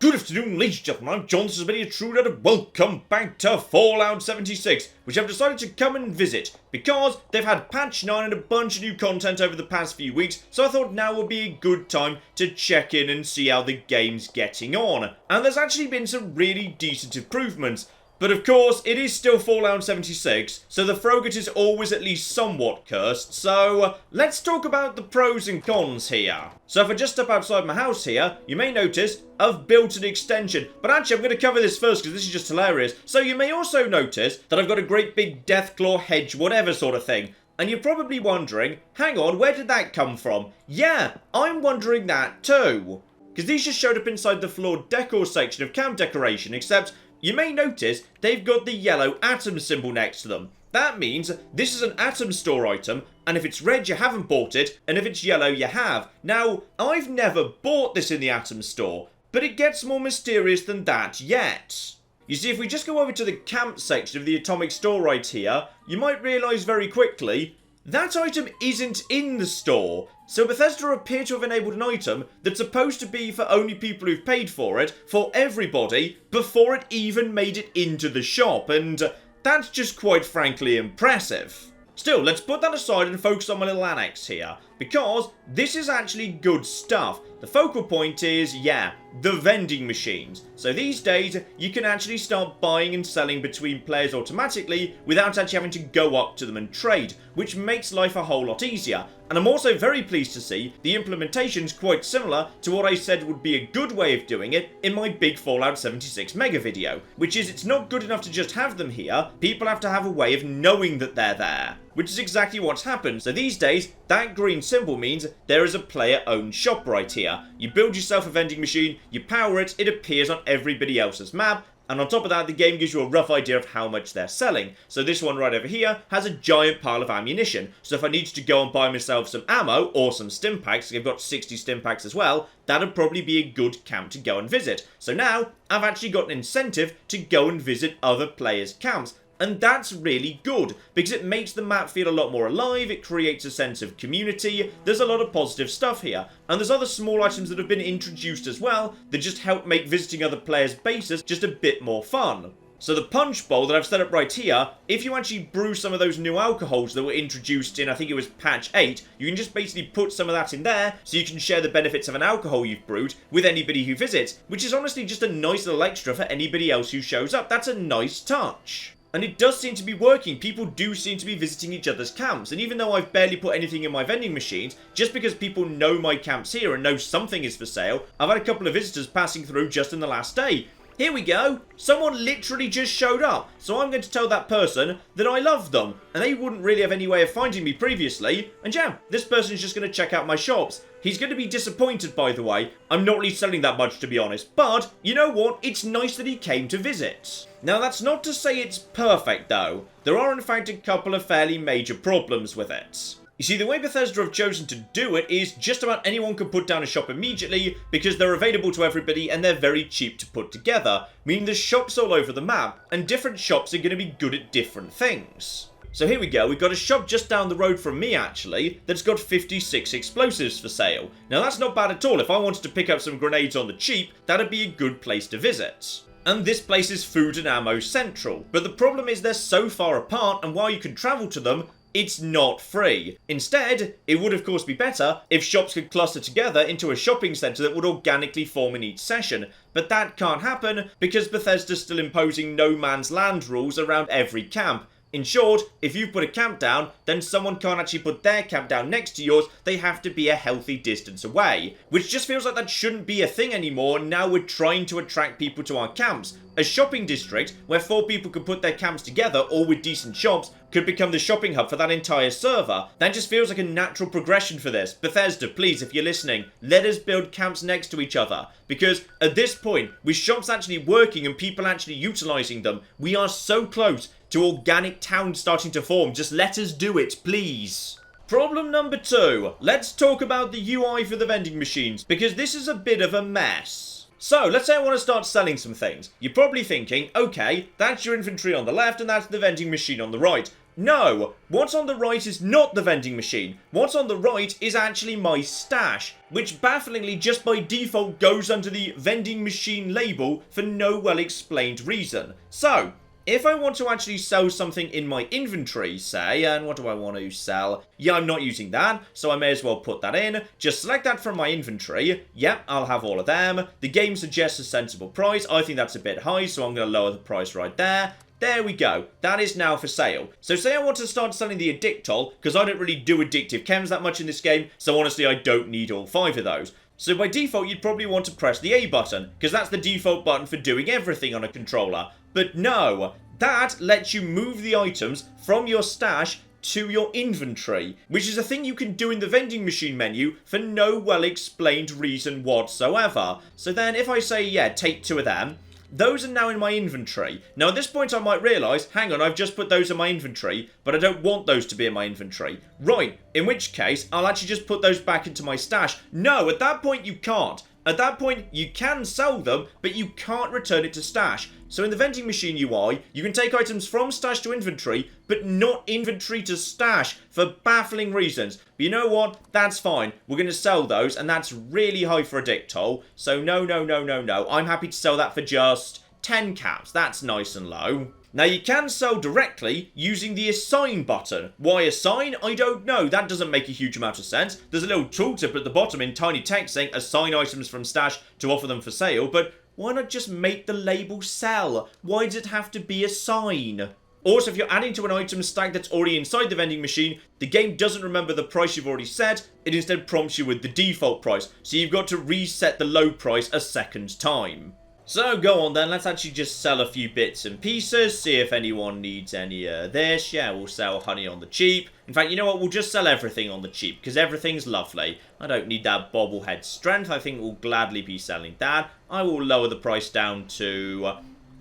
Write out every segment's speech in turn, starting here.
Good afternoon, ladies and gentlemen, I'm John, this is Benny, a true and welcome back to Fallout 76, which I've decided to come and visit, because they've had patch 9 and a bunch of new content over the past few weeks, so I thought now would be a good time to check in and see how the game's getting on. And there's actually been some really decent improvements. But of course, it is still Fallout 76, so the Frogat is always at least somewhat cursed, so let's talk about the pros and cons here. So if I just step outside my house here, you may notice I've built an extension, but actually I'm going to cover this first because this is just hilarious. So you may also notice that I've got a great big Deathclaw hedge whatever sort of thing. And you're probably wondering, hang on, where did that come from? Yeah, I'm wondering that too. Because these just showed up inside the floored decor section of camp decoration, except you may notice they've got the yellow atom symbol next to them. That means this is an atom store item, and if it's red you haven't bought it, and if it's yellow you have. Now, I've never bought this in the atom store, but it gets more mysterious than that yet. You see, if we just go over to the camp section of the atomic store right here, you might realise very quickly that item isn't in the store. So Bethesda appear to have enabled an item that's supposed to be for only people who've paid for it, for everybody, before it even made it into the shop, and that's just quite frankly impressive. Still, let's put that aside and focus on my little annex here, because this is actually good stuff. The focal point is, yeah, the vending machines. So these days, you can actually start buying and selling between players automatically without actually having to go up to them and trade, which makes life a whole lot easier. And I'm also very pleased to see the implementation's quite similar to what I said would be a good way of doing it in my big Fallout 76 mega video, which is it's not good enough to just have them here, people have to have a way of knowing that they're there, which is exactly what's happened. So these days, that green symbol means there is a player-owned shop right here. You build yourself a vending machine, you power it, it appears on everybody else's map, and on top of that, the game gives you a rough idea of how much they're selling. So this one right over here has a giant pile of ammunition. So if I needed to go and buy myself some ammo or some stim packs, I've got 60 stim packs as well, that'd probably be a good camp to go and visit. So now, I've actually got an incentive to go and visit other players' camps. And that's really good, because it makes the map feel a lot more alive, it creates a sense of community, there's a lot of positive stuff here. And there's other small items that have been introduced as well, that just help make visiting other players' bases just a bit more fun. So the punch bowl that I've set up right here, if you actually brew some of those new alcohols that were introduced in, I think it was patch 8, you can just basically put some of that in there, so you can share the benefits of an alcohol you've brewed with anybody who visits, which is honestly just a nice little extra for anybody else who shows up. That's a nice touch. And it does seem to be working. People do seem to be visiting each other's camps. And even though I've barely put anything in my vending machines, just because people know my camp's here and know something is for sale, I've had a couple of visitors passing through just in the last day. Here we go. Someone literally just showed up. So I'm going to tell that person that I love them. And they wouldn't really have any way of finding me previously. And yeah, this person's just going to check out my shops. He's going to be disappointed, by the way. I'm not really selling that much, to be honest. But, you know what? It's nice that he came to visit. Now, that's not to say it's perfect, though. There are, in fact, a couple of fairly major problems with it. You see, the way Bethesda have chosen to do it is just about anyone can put down a shop immediately because they're available to everybody and they're very cheap to put together, meaning there's shops all over the map, and different shops are going to be good at different things. So here we go, we've got a shop just down the road from me actually, that's got 56 explosives for sale. Now that's not bad at all. If I wanted to pick up some grenades on the cheap, that'd be a good place to visit. And this place is food and ammo central, but the problem is they're so far apart, and while you can travel to them, it's not free. Instead, it would of course be better if shops could cluster together into a shopping centre that would organically form in each session, but that can't happen because Bethesda's still imposing no man's land rules around every camp. In short, if you put a camp down, then someone can't actually put their camp down next to yours, they have to be a healthy distance away. Which just feels like that shouldn't be a thing anymore, and now we're trying to attract people to our camps. A shopping district, where 4 people could put their camps together, all with decent shops, could become the shopping hub for that entire server. That just feels like a natural progression for this. Bethesda, please, if you're listening, let us build camps next to each other. Because at this point, with shops actually working and people actually utilising them, we are so close to organic towns starting to form. Just let us do it, please. Problem number 2. Let's talk about the UI for the vending machines, because this is a bit of a mess. So, let's say I want to start selling some things. You're probably thinking, okay, that's your inventory on the left and that's the vending machine on the right. No, what's on the right is not the vending machine. What's on the right is actually my stash, which bafflingly just by default goes under the vending machine label for no well-explained reason. So, if I want to actually sell something in my inventory, say, and what do I want to sell? Yeah, I'm not using that, so I may as well put that in. Just select that from my inventory. Yep, I'll have all of them. The game suggests a sensible price. I think that's a bit high, so I'm going to lower the price right there. There we go. That is now for sale. So say I want to start selling the Addictol, because I don't really do addictive chems that much in this game, so honestly I don't need all 5 of those. So by default you'd probably want to press the A button, because that's the default button for doing everything on a controller. But no, that lets you move the items from your stash to your inventory, which is a thing you can do in the vending machine menu for no well-explained reason whatsoever. So then if I say, yeah, take 2 of them, those are now in my inventory. Now at this point I might realise, hang on, I've just put those in my inventory, but I don't want those to be in my inventory. Right, in which case, I'll actually just put those back into my stash. No, at that point you can't. At that point, you can sell them, but you can't return it to stash. So in the vending machine UI, you can take items from stash to inventory, but not inventory to stash for baffling reasons. But you know what? That's fine. We're going to sell those, and that's really high for Addictol. So no. I'm happy to sell that for just 10 caps. That's nice and low. Now you can sell directly using the assign button. Why assign? I don't know. That doesn't make a huge amount of sense. There's a little tooltip at the bottom in tiny text saying assign items from stash to offer them for sale, but why not just make the label sell? Why does it have to be assign? Also, if you're adding to an item stack that's already inside the vending machine, the game doesn't remember the price you've already set, it instead prompts you with the default price, so you've got to reset the low price a second time. So go on then, let's actually just sell a few bits and pieces, see if anyone needs any of this. Yeah, we'll sell honey on the cheap. In fact, you know what, we'll just sell everything on the cheap, because everything's lovely. I don't need that bobblehead strength, I think we'll gladly be selling that. I will lower the price down to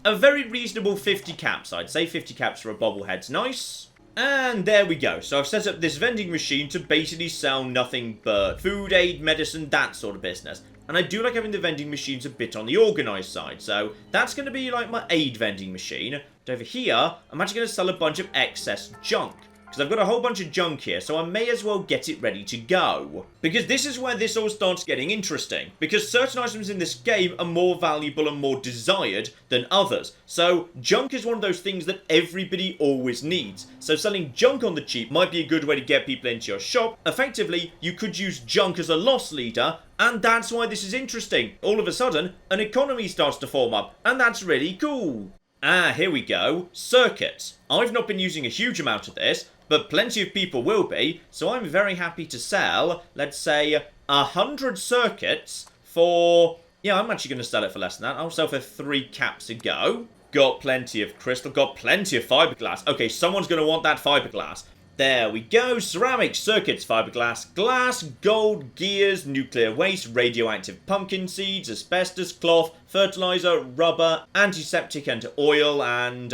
a very reasonable 50 caps. I'd say 50 caps for a bobblehead's nice. And there we go. So I've set up this vending machine to basically sell nothing but food, aid, medicine, that sort of business. And I do like having the vending machines a bit on the organised side. So that's going to be like my aid vending machine. But over here, I'm actually going to sell a bunch of excess junk. Because I've got a whole bunch of junk here, so I may as well get it ready to go. Because this is where this all starts getting interesting. Because certain items in this game are more valuable and more desired than others. So junk is one of those things that everybody always needs. So selling junk on the cheap might be a good way to get people into your shop. Effectively, you could use junk as a loss leader, and that's why this is interesting. All of a sudden, an economy starts to form up, and that's really cool. Ah, here we go. Circuits. I've not been using a huge amount of this, but plenty of people will be, so I'm very happy to sell, let's say, 100 circuits for... Yeah, I'm actually going to sell it for less than that. I'll sell for 3 caps a go. Got plenty of crystal, got plenty of fiberglass. Okay, someone's going to want that fiberglass. There we go. Ceramic, circuits, fiberglass, glass, gold, gears, nuclear waste, radioactive pumpkin seeds, asbestos, cloth, fertilizer, rubber, antiseptic and oil, and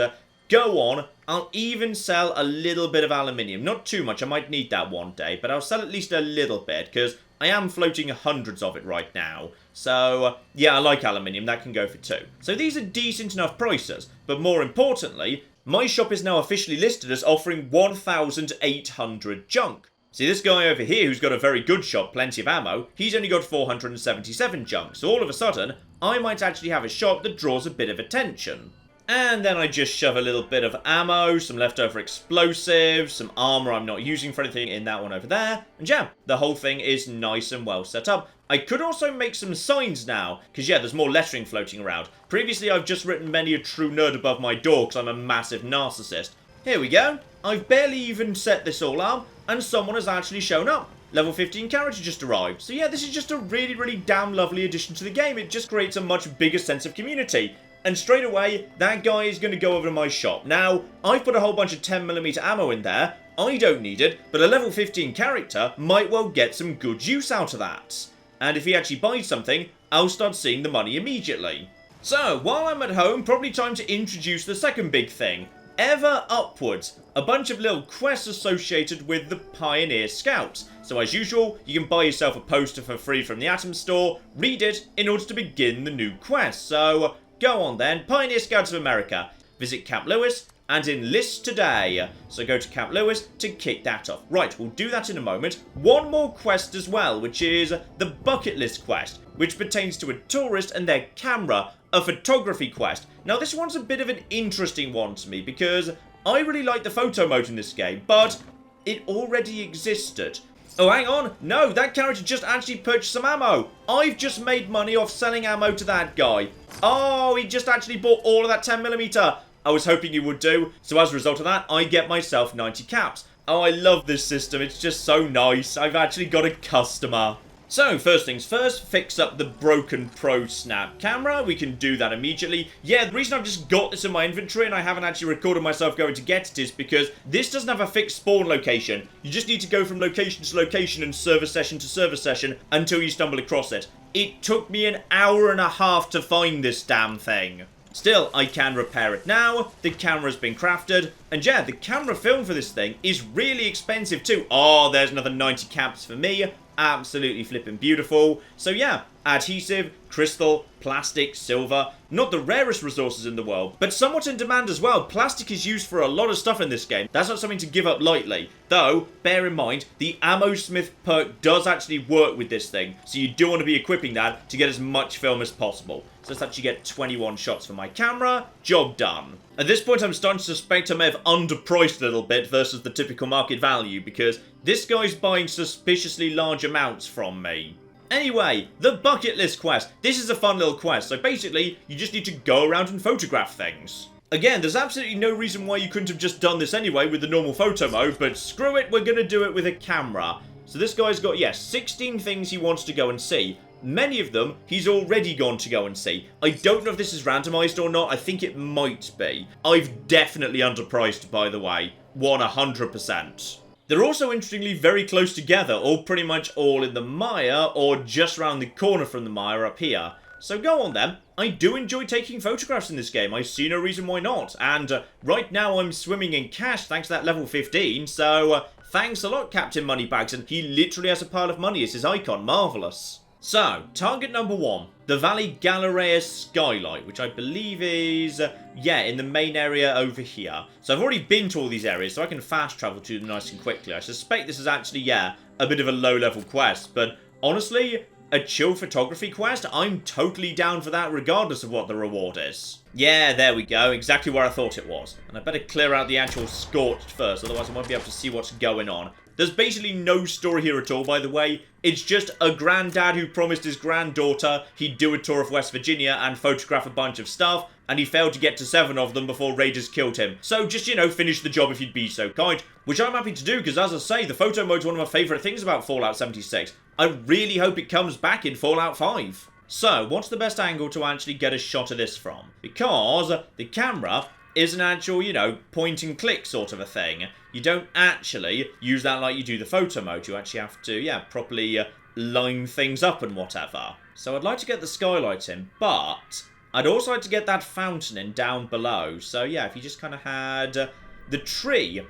go on. I'll even sell a little bit of aluminium. Not too much, I might need that one day, but I'll sell at least a little bit, because I am floating hundreds of it right now. So, yeah, I like aluminium, that can go for 2. So these are decent enough prices, but more importantly, my shop is now officially listed as offering 1,800 junk. See, this guy over here who's got a very good shop, plenty of ammo, he's only got 477 junk. So all of a sudden, I might actually have a shop that draws a bit of attention. And then I just shove a little bit of ammo, some leftover explosives, some armor I'm not using for anything in that one over there. And yeah, the whole thing is nice and well set up. I could also make some signs now, because yeah, there's more lettering floating around. Previously, I've just written many a true nerd above my door because I'm a massive narcissist. Here we go. I've barely even set this all up, and someone has actually shown up. Level 15 character just arrived. So yeah, this is just a really, really damn lovely addition to the game. It just creates a much bigger sense of community. And straight away, that guy is going to go over to my shop. Now, I've put a whole bunch of 10mm ammo in there. I don't need it, but a level 15 character might well get some good use out of that. And if he actually buys something, I'll start seeing the money immediately. So, while I'm at home, probably time to introduce the second big thing. Ever Upwards. A bunch of little quests associated with the Pioneer Scouts. So as usual, you can buy yourself a poster for free from the Atom Store, read it in order to begin the new quest. So, go on then, Pioneer Scouts of America. Visit Camp Lewis, and enlist today. So go to Camp Lewis to kick that off. Right, we'll do that in a moment. One more quest as well, which is the bucket list quest, which pertains to a tourist and their camera, a photography quest. Now this one's a bit of an interesting one to me because I really like the photo mode in this game, but it already existed. Oh, hang on. No, that character just actually purchased some ammo. I've just made money off selling ammo to that guy. Oh, he just actually bought all of that 10mm. I was hoping he would do. So as a result of that, I get myself 90 caps. Oh, I love this system. It's just so nice. I've actually got a customer. So, first things first, fix up the broken Pro Snap camera. We can do that immediately. Yeah, the reason I've just got this in my inventory and I haven't actually recorded myself going to get it is because this doesn't have a fixed spawn location. You just need to go from location to location and server session to server session until you stumble across it. It took me an hour and a half to find this damn thing. Still, I can repair it now. The camera's been crafted. And yeah, the camera film for this thing is really expensive too. Oh, there's another 90 caps for me. Absolutely flipping beautiful. So yeah, adhesive, crystal, plastic, silver. Not the rarest resources in the world, but somewhat in demand as well. Plastic is used for a lot of stuff in this game. That's not something to give up lightly. Though, bear in mind, the Ammo Smith perk does actually work with this thing. So you do want to be equipping that to get as much film as possible. So let's actually get 21 shots for my camera. Job done. At this point, I'm starting to suspect I may have underpriced a little bit versus the typical market value because this guy's buying suspiciously large amounts from me. Anyway, the bucket list quest. This is a fun little quest. So basically, you just need to go around and photograph things. Again, there's absolutely no reason why you couldn't have just done this anyway with the normal photo mode, but screw it, we're going to do it with a camera. So this guy's got, yes, 16 things he wants to go and see. Many of them he's already gone to go and see. I don't know if this is randomized or not. I think it might be. I've definitely underpriced, by the way. 100%. They're also interestingly very close together, or pretty much all in the mire, or just around the corner from the mire up here. So go on then. I do enjoy taking photographs in this game. I see no reason why not. And right now I'm swimming in cash thanks to that level 15, so thanks a lot, Captain Moneybags. And he literally has a pile of money as his icon. Marvellous. So, target number 1, the Valley Galleria Skylight, which I believe is, yeah, in the main area over here. So I've already been to all these areas, so I can fast travel to them nice and quickly. I suspect this is actually, yeah, a bit of a low-level quest, but honestly, a chill photography quest, I'm totally down for that regardless of what the reward is. Yeah, there we go, exactly where I thought it was. And I better clear out the actual scorched first, otherwise I won't be able to see what's going on. There's basically no story here at all, by the way. It's just a granddad who promised his granddaughter he'd do a tour of West Virginia and photograph a bunch of stuff, and he failed to get to 7 of them before raiders killed him. So just, you know, finish the job if you'd be so kind. Which I'm happy to do, because as I say, the photo mode's one of my favourite things about Fallout 76. I really hope it comes back in Fallout 5. So, what's the best angle to actually get a shot of this from? Because the camera is an actual, you know, point and click sort of a thing. You don't actually use that like you do the photo mode. You actually have to, yeah, properly line things up and whatever. So I'd like to get the skylight in, but I'd also like to get that fountain in down below. So yeah, if you just kind of had the tree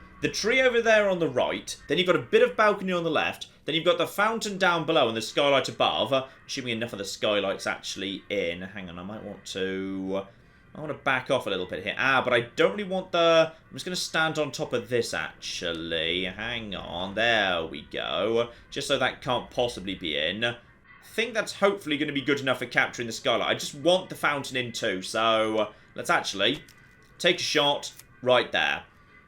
over there on the right, then you've got a bit of balcony on the left, then you've got the fountain down below and the skylight above, assuming enough of the skylight's actually in. Hang on, I might want to... I want to back off a little bit here. But I don't really want the... I'm just going to stand on top of this, actually. Hang on. There we go. Just so that can't possibly be in. I think that's hopefully going to be good enough for capturing the skylight. I just want the fountain in too. So let's actually take a shot right there.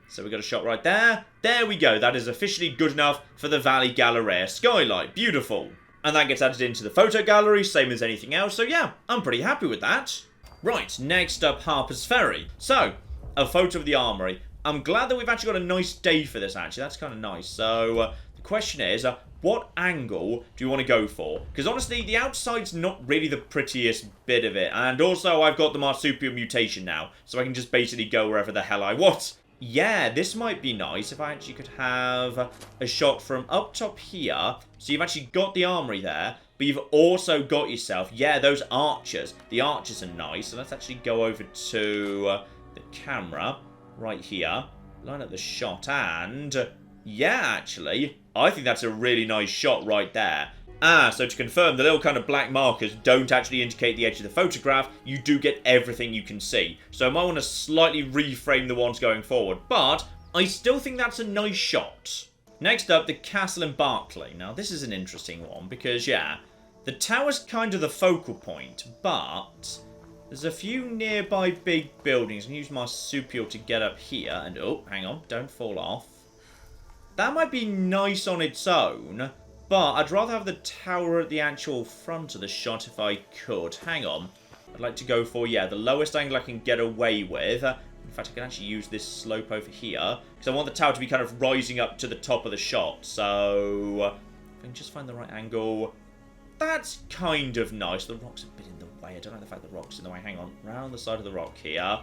So we got a shot right there. There we go. That is officially good enough for the Valley Galleria skylight. Beautiful. And that gets added into the photo gallery, same as anything else. So yeah, I'm pretty happy with that. Right, next up, Harper's Ferry. So, a photo of the armory. I'm glad that we've actually got a nice day for this, actually. That's kind of nice. So, the question is, what angle do you want to go for? Because honestly, the outside's not really the prettiest bit of it. And also, I've got the marsupial mutation now. So I can just basically go wherever the hell I want. Yeah, this might be nice if I actually could have a shot from up top here. So you've actually got the armory there. But you've also got yourself, yeah, those archers. The archers are nice. So let's actually go over to the camera right here. Line up the shot and, yeah, actually, I think that's a really nice shot right there. Ah, so to confirm, the little kind of black markers don't actually indicate the edge of the photograph. You do get everything you can see. So I might want to slightly reframe the ones going forward. But I still think that's a nice shot. Next up, the castle in Berkeley. Now, this is an interesting one because, yeah, the tower's kind of the focal point. But there's a few nearby big buildings. I can use my marsupial to get up here. And, oh, hang on, don't fall off. That might be nice on its own. But I'd rather have the tower at the actual front of the shot if I could. Hang on. I'd like to go for, yeah, the lowest angle I can get away with. In fact, I can actually use this slope over here. Because I want the tower to be kind of rising up to the top of the shot. So, if I can just find the right angle. That's kind of nice. The rock's a bit in the way. I don't like the fact the rock's in the way. Hang on. Round the side of the rock here.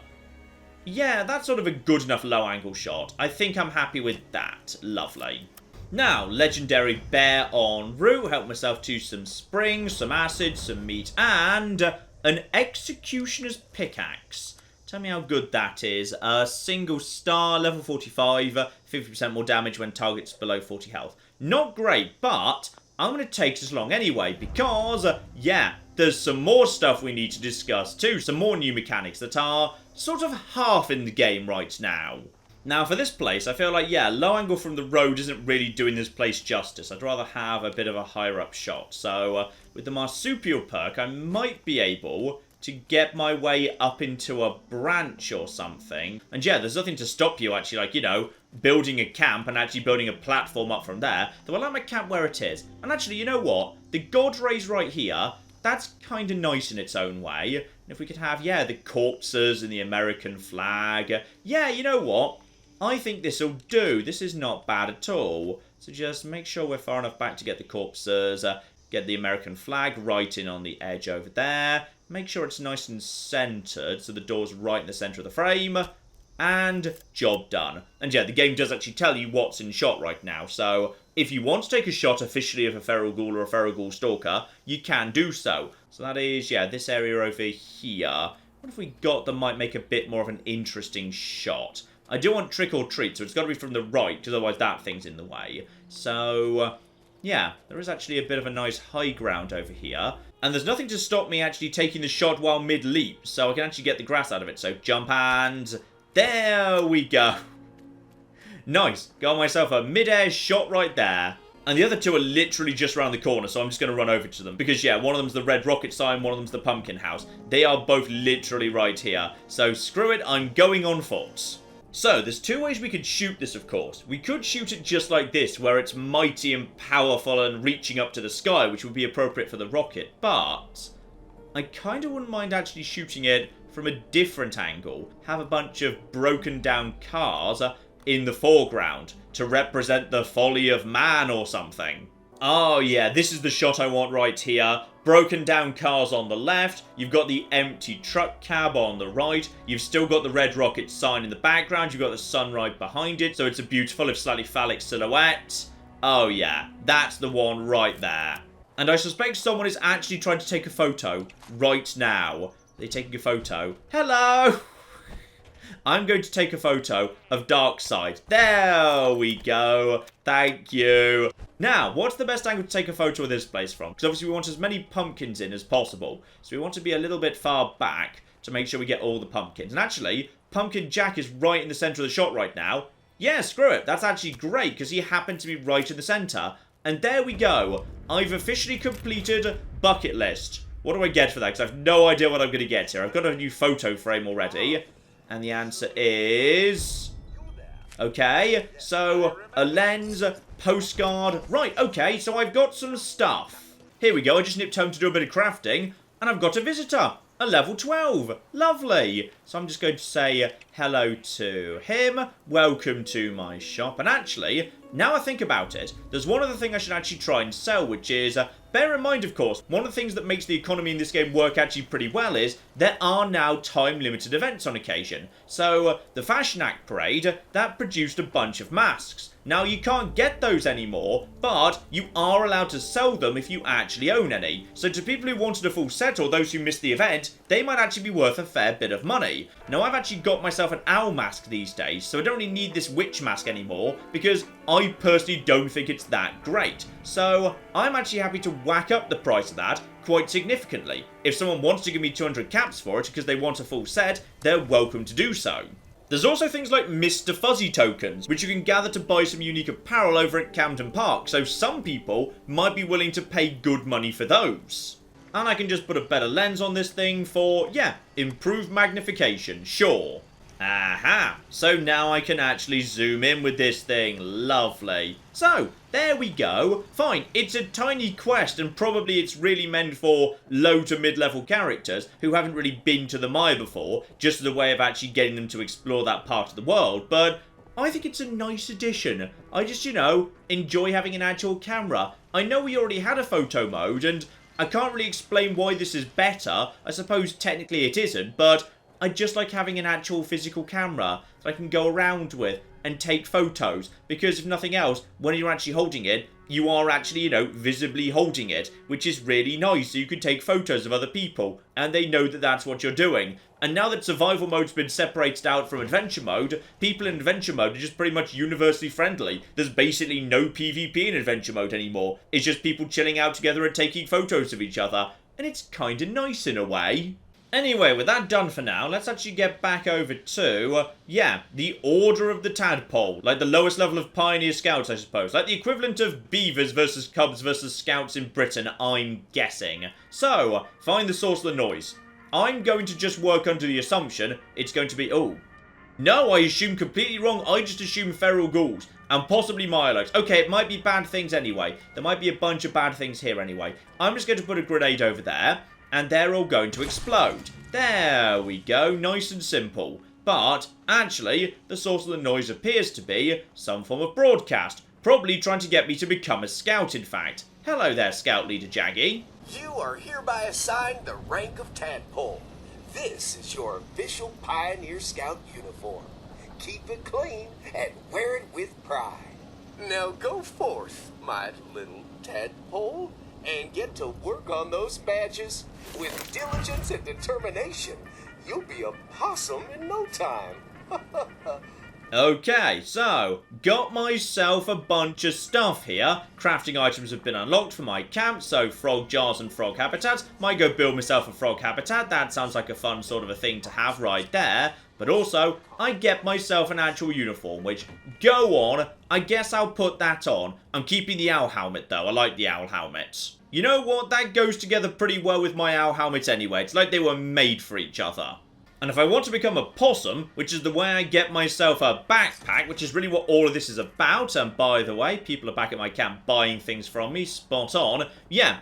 Yeah, that's sort of a good enough low angle shot. I think I'm happy with that. Lovely. Now, legendary bear en route. Help myself to some springs, some acid, some meat, and an executioner's pickaxe. Tell me how good that is. A single star, level 45, 50% more damage when targets below 40 health. Not great, but I'm going to take this along anyway because, yeah, there's some more stuff we need to discuss too. Some more new mechanics that are sort of half in the game right now. Now, for this place, I feel like, yeah, low angle from the road isn't really doing this place justice. I'd rather have a bit of a higher up shot. So, with the marsupial perk, I might be able to get my way up into a branch or something. And yeah, there's nothing to stop you actually, like, you know, building a camp and actually building a platform up from there. Though I like my camp where it is. And actually, you know what? The God Rays right here, that's kind of nice in its own way. And if we could have, yeah, the corpses and the American flag. Yeah, you know what? I think this'll do. This is not bad at all. So just make sure we're far enough back to get the corpses, get the American flag right in on the edge over there. Make sure it's nice and centered so the door's right in the center of the frame. And job done. And yeah, the game does actually tell you what's in shot right now. So if you want to take a shot officially of a feral ghoul or a feral ghoul stalker, you can do so. So that is, yeah, this area over here. What have we got that might make a bit more of an interesting shot? I do want trick or treat, so it's got to be from the right, because otherwise that thing's in the way. So, yeah, there is actually a bit of a nice high ground over here. And there's nothing to stop me actually taking the shot while mid-leap, so I can actually get the grass out of it. So, jump and there we go. Nice. Got myself a mid-air shot right there. And the other two are literally just around the corner, so I'm just going to run over to them. Because, yeah, one of them's the red rocket sign, one of them's the pumpkin house. They are both literally right here. So, screw it, I'm going on foot. So, there's two ways we could shoot this, of course. We could shoot it just like this, where it's mighty and powerful and reaching up to the sky, which would be appropriate for the rocket. But I kind of wouldn't mind actually shooting it from a different angle. Have a bunch of broken down cars in the foreground to represent the folly of man or something. Oh yeah, this is the shot I want right here. Broken down cars on the left, you've got the empty truck cab on the right, you've still got the red rocket sign in the background, you've got the sun right behind it, so it's a beautiful, if slightly phallic silhouette. Oh yeah, that's the one right there. And I suspect someone is actually trying to take a photo right now. They're taking a photo. Hello! I'm going to take a photo of Darkseid. There we go. Thank you. Now, what's the best angle to take a photo of this place from? Because obviously we want as many pumpkins in as possible. So we want to be a little bit far back to make sure we get all the pumpkins. And actually, Pumpkin Jack is right in the center of the shot right now. Yeah, screw it. That's actually great because he happened to be right in the center. And there we go. I've officially completed bucket list. What do I get for that? Because I have no idea what I'm going to get here. I've got a new photo frame already. And the answer is... okay, so a lens, postcard. Right, okay, so I've got some stuff. Here we go, I just nipped home to do a bit of crafting. And I've got a visitor, a level 12. Lovely. So I'm just going to say hello to him. Welcome to my shop. And actually, now I think about it, there's one other thing I should actually try and sell, which is... bear in mind, of course, one of the things that makes the economy in this game work actually pretty well is there are now time-limited events on occasion. So, the Fashion Act Parade, that produced a bunch of masks. Now, you can't get those anymore, but you are allowed to sell them if you actually own any. So, to people who wanted a full set or those who missed the event, they might actually be worth a fair bit of money. Now, I've actually got myself an owl mask these days, so I don't really need this witch mask anymore, because I personally don't think it's that great. So I'm actually happy to whack up the price of that quite significantly. If someone wants to give me 200 caps for it because they want a full set, they're welcome to do so. There's also things like Mr. Fuzzy tokens, which you can gather to buy some unique apparel over at Camden Park, so some people might be willing to pay good money for those. And I can just put a better lens on this thing for, yeah, improved magnification, sure. Aha! So now I can actually zoom in with this thing. Lovely. So, there we go. Fine, it's a tiny quest and probably it's really meant for low to mid-level characters who haven't really been to the Mire before, just as a way of actually getting them to explore that part of the world, but I think it's a nice addition. I just, enjoy having an actual camera. I know we already had a photo mode and I can't really explain why this is better. I suppose technically it isn't, but I just like having an actual physical camera that I can go around with and take photos, because if nothing else, when you're actually holding it, you are actually, visibly holding it, which is really nice, so you can take photos of other people, and they know that that's what you're doing. And now that survival mode's been separated out from adventure mode, people in adventure mode are just pretty much universally friendly. There's basically no PvP in adventure mode anymore. It's just people chilling out together and taking photos of each other, and it's kinda nice in a way. Anyway, with that done for now, let's actually get back over to, the Order of the Tadpole. Like the lowest level of Pioneer Scouts, I suppose. Like the equivalent of Beavers versus Cubs versus Scouts in Britain, I'm guessing. So, find the source of the noise. I'm going to just work under the assumption it's going to be, no, I assume completely wrong. I just assume feral ghouls. And possibly Mirelurks. Okay, it might be bad things anyway. There might be a bunch of bad things here anyway. I'm just going to put a grenade over there. And they're all going to explode. There we go, nice and simple. But, actually, the source of the noise appears to be some form of broadcast. Probably trying to get me to become a scout, in fact. Hello there, Scout Leader Jaggy. You are hereby assigned the rank of Tadpole. This is your official Pioneer Scout uniform. Keep it clean and wear it with pride. Now go forth, my little tadpole, and get to work on those badges. With diligence and determination, you'll be a possum in no time. Okay, so, got myself a bunch of stuff here. Crafting items have been unlocked for my camp, so frog jars and frog habitats. Might go build myself a frog habitat. That sounds like a fun sort of a thing to have right there. But also, I get myself an actual uniform, which, go on, I guess I'll put that on. I'm keeping the owl helmet, though. I like the owl helmet. You know what? That goes together pretty well with my owl helmet anyway. It's like they were made for each other. And if I want to become a possum, which is the way I get myself a backpack, which is really what all of this is about, and by the way, people are back at my camp buying things from me, spot on,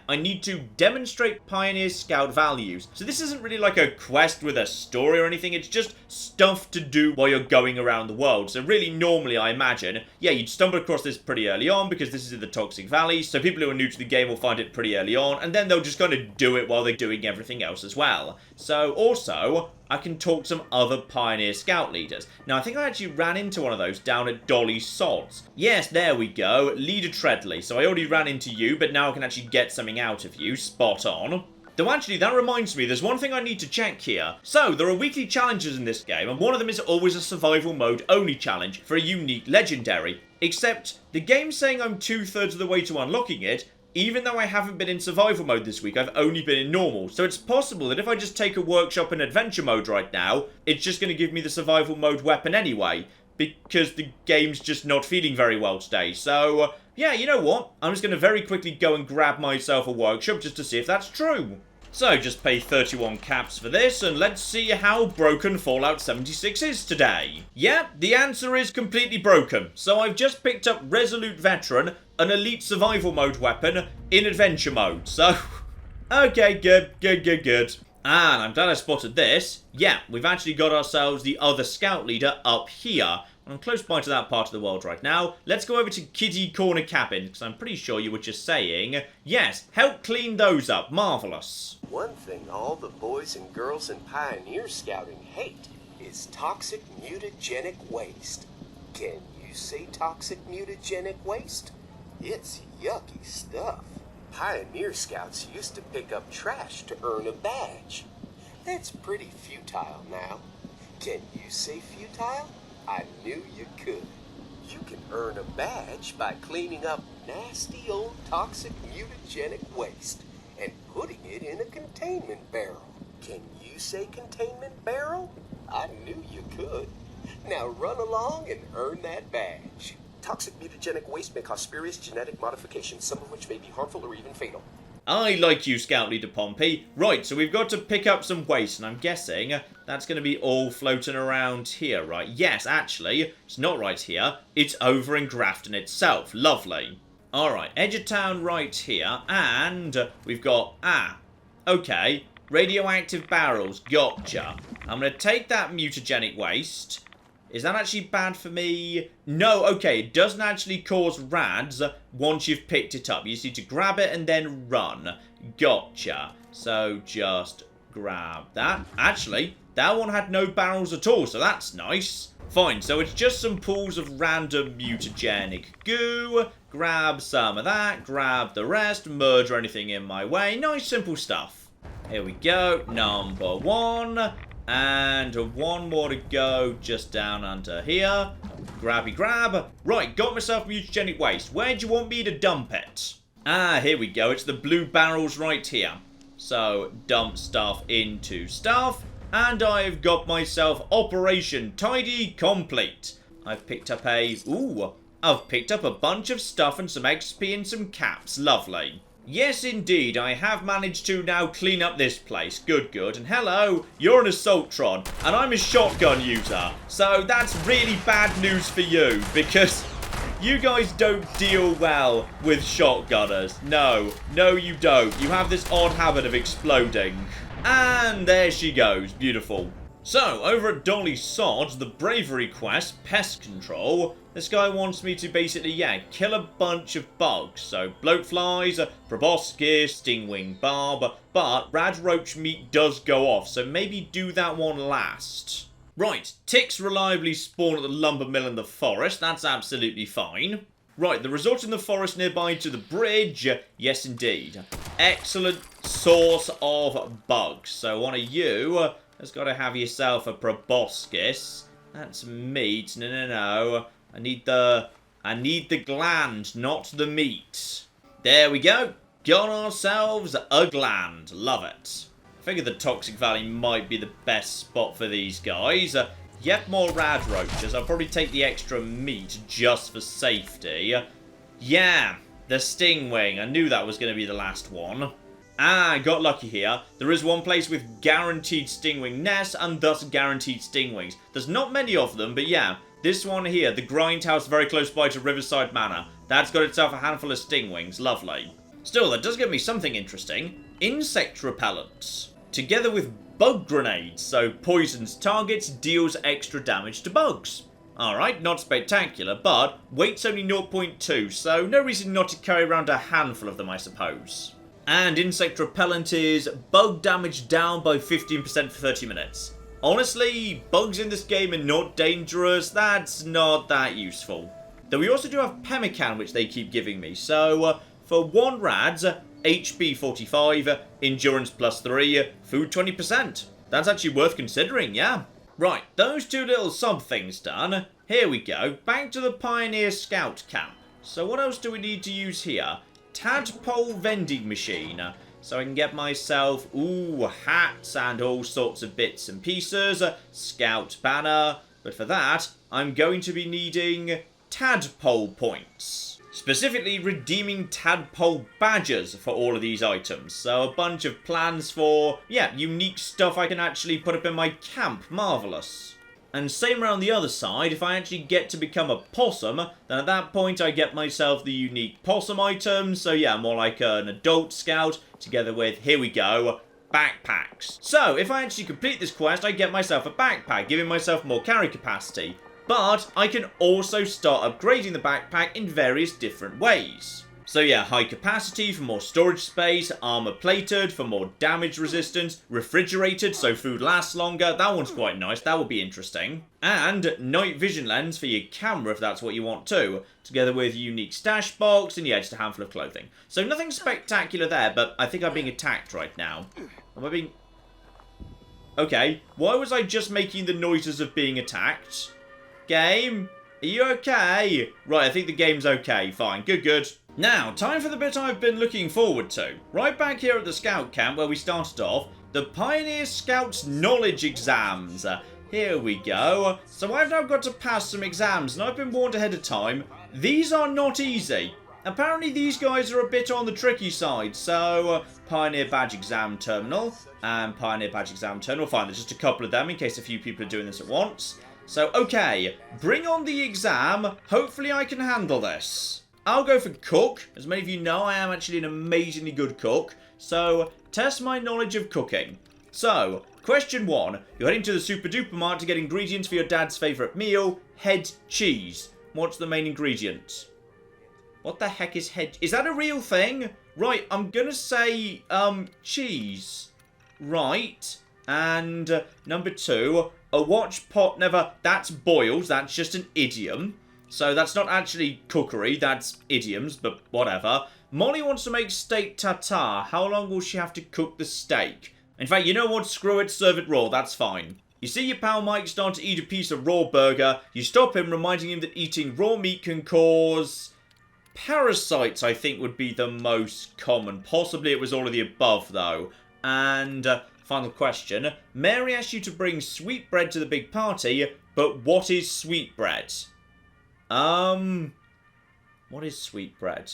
I need to demonstrate Pioneer Scout values. So this isn't really like a quest with a story or anything, it's just stuff to do while you're going around the world. So really, normally, I imagine, you'd stumble across this pretty early on, because this is in the Toxic Valley, so people who are new to the game will find it pretty early on, and then they'll just kind of do it while they're doing everything else as well. So, also, I can talk to some other Pioneer Scout leaders. Now, I think I actually ran into one of those down at Dolly Sods. Yes, there we go, Leader Treadley. So I already ran into you, but now I can actually get something out of you. Spot on. Though actually, that reminds me, there's one thing I need to check here. So, there are weekly challenges in this game, and one of them is always a survival mode only challenge for a unique legendary. Except, the game's saying I'm 2/3 of the way to unlocking it, even though I haven't been in survival mode this week, I've only been in normal. So it's possible that if I just take a workshop in adventure mode right now, it's just going to give me the survival mode weapon anyway. Because the game's just not feeling very well today. So, you know what? I'm just going to very quickly go and grab myself a workshop just to see if that's true. So, just pay 31 caps for this, and let's see how broken Fallout 76 is today. The answer is completely broken. So I've just picked up Resolute Veteran, an elite survival mode weapon, in adventure mode. So, okay, good. And I'm glad I spotted this. We've actually got ourselves the other scout leader up here. I'm close by to that part of the world right now. Let's go over to Kiddie Corner Cabin, because I'm pretty sure you were just saying, yes, help clean those up. Marvellous. One thing all the boys and girls in Pioneer Scouting hate is toxic mutagenic waste. Can you say toxic mutagenic waste? It's yucky stuff. Pioneer Scouts used to pick up trash to earn a badge. That's pretty futile now. Can you say futile? I knew you could. You can earn a badge by cleaning up nasty old toxic mutagenic waste and putting it in a containment barrel. Can you say containment barrel? I knew you could. Now run along and earn that badge. Toxic mutagenic waste may cause spurious genetic modifications, some of which may be harmful or even fatal. I like you, Scout Leader Pompey. Right, so we've got to pick up some waste, and I'm guessing that's going to be all floating around here, right? Yes, actually, it's not right here. It's over in Grafton itself. Lovely. Alright, edge of town right here, and we've got, okay, radioactive barrels. Gotcha. I'm going to take that mutagenic waste. Is that actually bad for me? No, okay, it doesn't actually cause rads once you've picked it up. You just need to grab it and then run. Gotcha. So just grab that. Actually, that one had no barrels at all, so that's nice. Fine, so it's just some pools of random mutagenic goo. Grab some of that, grab the rest, murder anything in my way. Nice, simple stuff. Here we go, number one. And one more to go just down under here. Grabby grab. Right, got myself mutagenic waste. Where do you want me to dump it? Here we go. It's the blue barrels right here. So, dump stuff into stuff. And I've got myself Operation Tidy complete. I've picked up I've picked up a bunch of stuff and some XP and some caps. Lovely. Yes, indeed, I have managed to now clean up this place. Good, good. And hello, you're an Assaultron, and I'm a shotgun user. So that's really bad news for you, because you guys don't deal well with shotgunners. No, you don't. You have this odd habit of exploding. And there she goes. Beautiful. So, over at Dolly Sod, the bravery quest, pest control, this guy wants me to basically, kill a bunch of bugs. So, bloatflies, proboscis, stingwing barb, but rad roach meat does go off, so maybe do that one last. Right, ticks reliably spawn at the lumber mill in the forest, that's absolutely fine. Right, the result in the forest nearby to the bridge, yes indeed. Excellent source of bugs. So, one of you has got to have yourself a proboscis. That's meat. No. I need the gland, not the meat. There we go. Got ourselves a gland. Love it. I figure the Toxic Valley might be the best spot for these guys. Yet more rad roaches. I'll probably take the extra meat just for safety. Yeah, the stingwing. I knew that was going to be the last one. Got lucky here. There is one place with guaranteed stingwing nests and thus guaranteed stingwings. There's not many of them, but yeah. This one here, the Grindhouse very close by to Riverside Manor. That's got itself a handful of stingwings. Lovely. Still, that does give me something interesting. Insect repellents. Together with bug grenades. So poisons targets, deals extra damage to bugs. Alright, not spectacular, but weight's only 0.2, so no reason not to carry around a handful of them, I suppose. And insect repellent is bug damage down by 15% for 30 minutes. Honestly, bugs in this game are not dangerous. That's not that useful. Though we also do have pemmican, which they keep giving me. So, for 1 rads, HP 45, endurance +3, food 20%. That's actually worth considering, yeah. Right, those 2 little sub things done. Here we go. Back to the Pioneer Scout camp. So what else do we need to use here? Tadpole vending machine. So I can get myself, hats and all sorts of bits and pieces. Scout banner. But for that, I'm going to be needing tadpole points. Specifically redeeming tadpole badges for all of these items. So a bunch of plans for, unique stuff I can actually put up in my camp. Marvellous. And same around the other side, if I actually get to become a possum, then at that point I get myself the unique possum items. So yeah, more like an adult scout, together with, here we go, backpacks. So, if I actually complete this quest, I get myself a backpack, giving myself more carry capacity. But I can also start upgrading the backpack in various different ways. So yeah, high capacity for more storage space, armor plated for more damage resistance, refrigerated so food lasts longer, that one's quite nice, that would be interesting. And night vision lens for your camera if that's what you want too, together with unique stash box and just a handful of clothing. So nothing spectacular there, but I think I'm being attacked right now. Am I being... Okay, why was I just making the noises of being attacked? Game? Are you okay? Right, I think the game's okay. Fine. Good, good. Now, time for the bit I've been looking forward to. Right back here at the scout camp where we started off, the Pioneer Scouts Knowledge Exams. Here we go. So I've now got to pass some exams, and I've been warned ahead of time. These are not easy. Apparently these guys are a bit on the tricky side. So, Pioneer Badge Exam Terminal and Pioneer Badge Exam Terminal. Fine, there's just a couple of them in case a few people are doing this at once. So, okay, bring on the exam. Hopefully I can handle this. I'll go for cook. As many of you know, I am actually an amazingly good cook. So, test my knowledge of cooking. So, question 1. You're heading to the Super Duper Mart to get ingredients for your dad's favourite meal, head cheese. What's the main ingredient? What the heck is head... Is that a real thing? Right, I'm gonna say, cheese. Right. And number 2, a watch pot never... That's boiled, that's just an idiom. So that's not actually cookery, that's idioms, but whatever. Molly wants to make steak tartare. How long will she have to cook the steak? In fact, you know what? Screw it, serve it raw, that's fine. You see your pal Mike start to eat a piece of raw burger. You stop him, reminding him that eating raw meat can cause... Parasites, I think, would be the most common. Possibly it was all of the above, though. And, final question. Mary asked you to bring sweetbread to the big party, but what is sweetbread? What is sweetbread?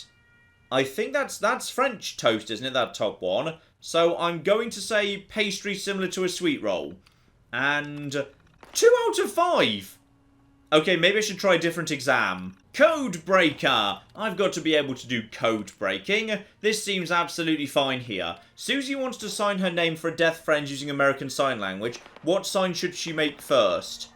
I think that's French toast, isn't it, that top one? So I'm going to say pastry similar to a sweet roll. And 2 out of 5. Okay, maybe I should try a different exam. Code breaker. I've got to be able to do code breaking. This seems absolutely fine here. Susie wants to sign her name for a deaf friend using American Sign Language. What sign should she make first?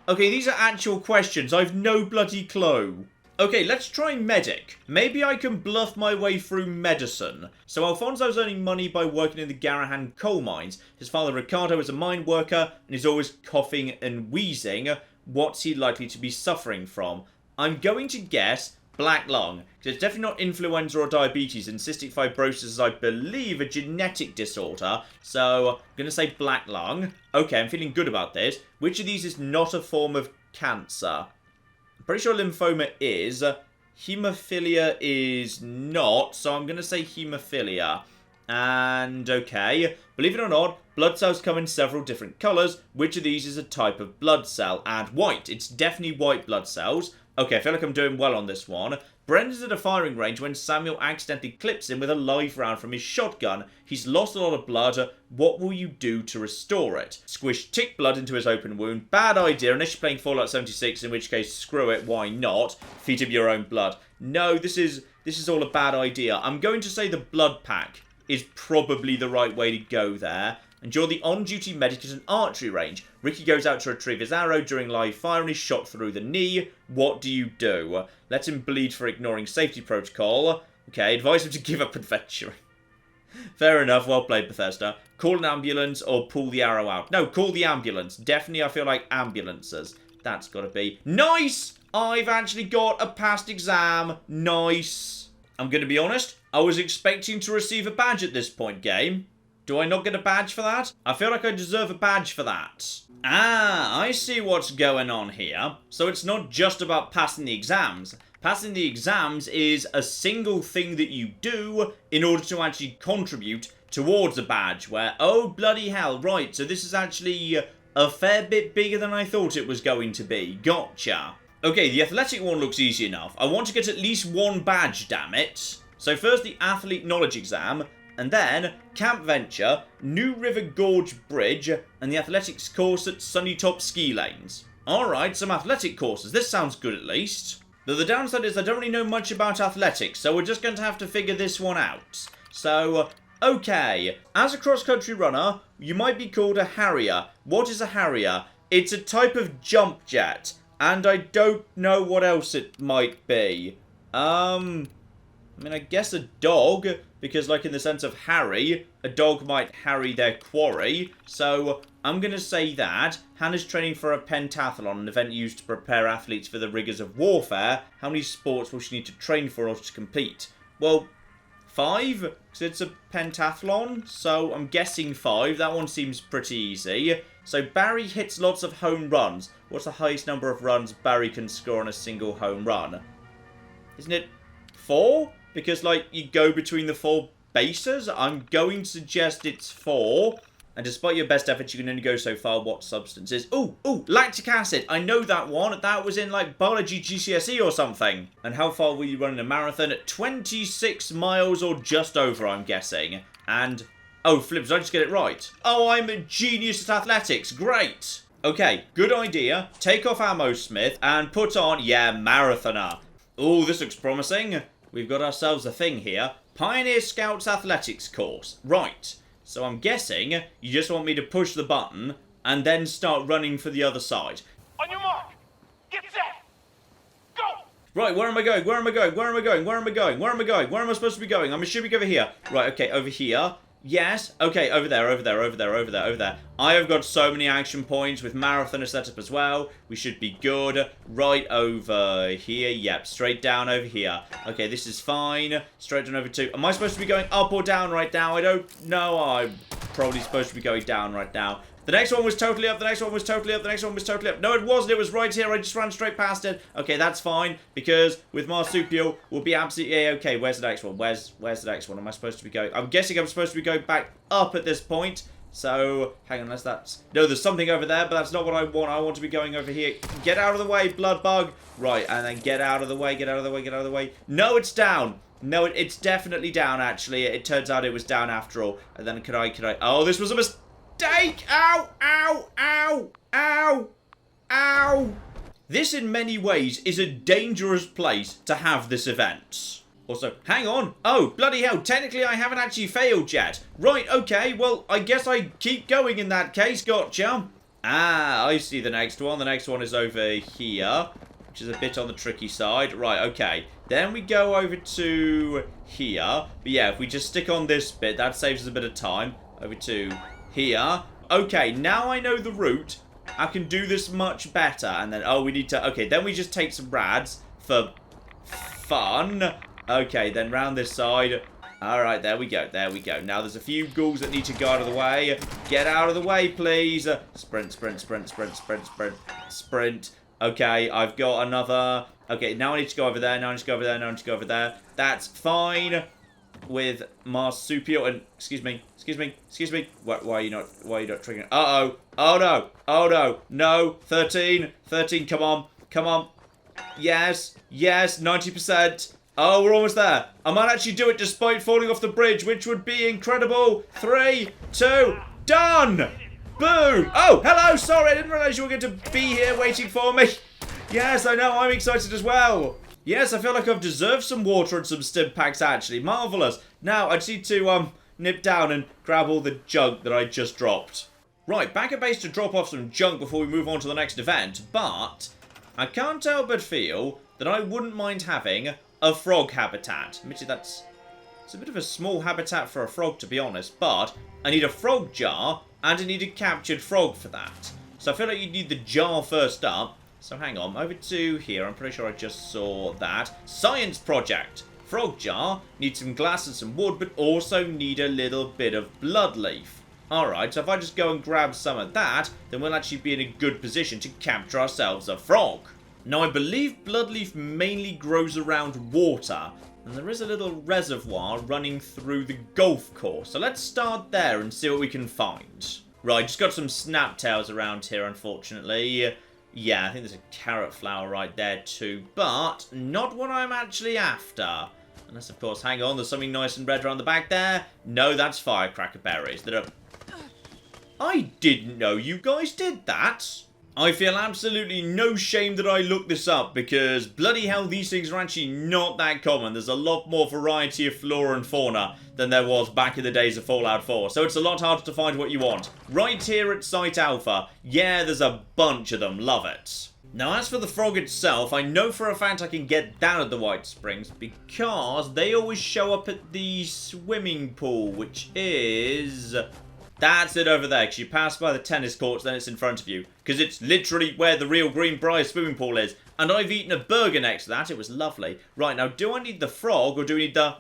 Okay, these are actual questions. I've no bloody clue. Okay, let's try medic. Maybe I can bluff my way through medicine. So Alfonso's earning money by working in the Garahan coal mines. His father Ricardo is a mine worker and is always coughing and wheezing. What's he likely to be suffering from? I'm going to guess black lung, because it's definitely not influenza or diabetes, and cystic fibrosis is, I believe, a genetic disorder, so I'm going to say black lung. Okay, I'm feeling good about this. Which of these is not a form of cancer? I'm pretty sure lymphoma is. Haemophilia is not, so I'm going to say haemophilia. And, okay, believe it or not, blood cells come in several different colours. Which of these is a type of blood cell? And white. It's definitely white blood cells. Okay, I feel like I'm doing well on this one. Brendan's at a firing range when Samuel accidentally clips him with a live round from his shotgun. He's lost a lot of blood. What will you do to restore it? Squish tick blood into his open wound. Bad idea, unless you're playing Fallout 76, in which case, screw it, why not? Feed him your own blood. No, this is all a bad idea. I'm going to say the blood pack is probably the right way to go there. And you're the on-duty medic at an archery range. Ricky goes out to retrieve his arrow during live fire and is shot through the knee. What do you do? Let him bleed for ignoring safety protocol. Okay, advise him to give up adventuring. Fair enough, well played, Bethesda. Call an ambulance or pull the arrow out. No, call the ambulance. Definitely, I feel like ambulances. That's got to be... Nice! I've actually got a passed exam. Nice. I'm going to be honest, I was expecting to receive a badge at this point, game. Do I not get a badge for that? I feel like I deserve a badge for that. Ah, I see what's going on here. So it's not just about passing the exams. Passing the exams is a single thing that you do in order to actually contribute towards a badge where, oh bloody hell, right, so this is actually a fair bit bigger than I thought it was going to be. Gotcha. Okay, the athletic one looks easy enough. I want to get at least one badge, damn it. So first the athlete knowledge exam, and then Camp Venture, New River Gorge Bridge, and the athletics course at Sunnytop Ski Lanes. Alright, some athletic courses. This sounds good at least. Though the downside is I don't really know much about athletics, so we're just going to have to figure this one out. So, okay. As a cross-country runner, you might be called a harrier. What is a harrier? It's a type of jump jet, and I don't know what else it might be. I mean, I guess a dog, because like in the sense of harry, a dog might harry their quarry. So I'm going to say that. Hannah's training for a pentathlon, an event used to prepare athletes for the rigours of warfare. How many sports will she need to train for in order to compete? Well, 5, because it's a pentathlon, so I'm guessing 5. That one seems pretty easy. So Barry hits lots of home runs. What's the highest number of runs Barry can score on a single home run? Isn't it 4? Because, like, you go between the 4 bases. I'm going to suggest it's 4. And despite your best efforts, you can only go so far. What substance is? Ooh, lactic acid. I know that one. That was in, like, biology GCSE or something. And how far were you running a marathon? At 26 miles or just over, I'm guessing. And, oh, flips, did I just get it right? Oh, I'm a genius at athletics. Great. Okay, good idea. Take off Ammo Smith and put on, yeah, marathoner. Oh, this looks promising. We've got ourselves a thing here. Pioneer Scouts Athletics course. Right. So I'm guessing you just want me to push the button and then start running for the other side. On your mark. Get set. Go. Right, where am I going? Where am I going? Where am I going? Where am I going? Where am I going? Where am I supposed to be going? I'm assuming over here. Right, okay, over here. Yes. Okay, over there, over there, over there, over there, over there. I have got so many action points with marathoner set up as well. We should be good. Right over here. Yep, straight down over here. Okay, this is fine. Straight down over to... Am I supposed to be going up or down right now? I don't know. I'm probably supposed to be going down right now. The next one was totally up, the next one was totally up, the next one was totally up. No, it wasn't, it was right here, I just ran straight past it. Okay, that's fine, because with Marsupial, we'll be absolutely okay. Where's the next one? Where's the next one? Am I supposed to be going? I'm guessing I'm supposed to be going back up at this point. So, hang on, unless that's... No, there's something over there, but that's not what I want. I want to be going over here. Get out of the way, blood bug. Right, and then get out of the way, get out of the way, get out of the way. No, it's down. No, it's definitely down, actually. It turns out it was down after all. And then could I... Oh, this was a mistake. Ow, ow, ow, ow, ow. This, in many ways, is a dangerous place to have this event. Also, hang on. Oh, bloody hell. Technically, I haven't actually failed yet. Right, okay. Well, I guess I keep going in that case. Gotcha. Ah, I see the next one. The next one is over here, which is a bit on the tricky side. Right, okay. Then we go over to here. But yeah, if we just stick on this bit, that saves us a bit of time. Over to here. Okay, now I know the route. I can do this much better. And then, oh, we need to... Okay, then we just take some rads for fun. Okay, then round this side. Alright, there we go. There we go. Now, there's a few ghouls that need to go out of the way. Get out of the way, please. Sprint, sprint, sprint, sprint, sprint, sprint, sprint. Okay, I've got another... Okay, now I need to go over there. Now I need to go over there. Now I need to go over there. That's fine. With Marsupial and... Excuse me. Why are you not triggering? Uh-oh. Oh, no. Oh, no. No. 13. 13. Come on. Come on. Yes. Yes. 90%. Oh, we're almost there. I might actually do it despite falling off the bridge, which would be incredible. 3, 2, done. Boom. Oh, hello. Sorry, I didn't realize you were going to be here waiting for me. Yes, I know. I'm excited as well. Yes, I feel like I've deserved some water and some stim packs, actually. Marvellous. Now, I just need to, nip down and grab all the junk that I just dropped. Right, back at base to drop off some junk before we move on to the next event, but I can't help but feel that I wouldn't mind having a frog habitat. Admittedly, it's a bit of a small habitat for a frog, to be honest, but I need a frog jar, and I need a captured frog for that. So I feel like you need the jar first up. So hang on, over to here. I'm pretty sure I just saw that. Science project. Frog jar. Need some glass and some wood, but also need a little bit of blood leaf. Alright, so if I just go and grab some of that, then we'll actually be in a good position to capture ourselves a frog. Now, I believe bloodleaf mainly grows around water, and there is a little reservoir running through the golf course. So let's start there and see what we can find. Right, just got some snaptails around here, unfortunately. Yeah, I think there's a carrot flower right there too, but not what I'm actually after. Unless, of course, hang on, there's something nice and red around the back there. No, that's firecracker berries that are... I didn't know you guys did that. I feel absolutely no shame that I looked this up, because bloody hell, these things are actually not that common. There's a lot more variety of flora and fauna than there was back in the days of Fallout 4, so it's a lot harder to find what you want. Right here at Site Alpha, yeah, there's a bunch of them, love it. Now, as for the frog itself, I know for a fact I can get down at the White Springs, because they always show up at the swimming pool, which is... That's it over there, because you pass by the tennis courts, then it's in front of you. Because it's literally where the real Greenbrier swimming pool is. And I've eaten a burger next to that. It was lovely. Right, now, do I need the frog, or do we need the...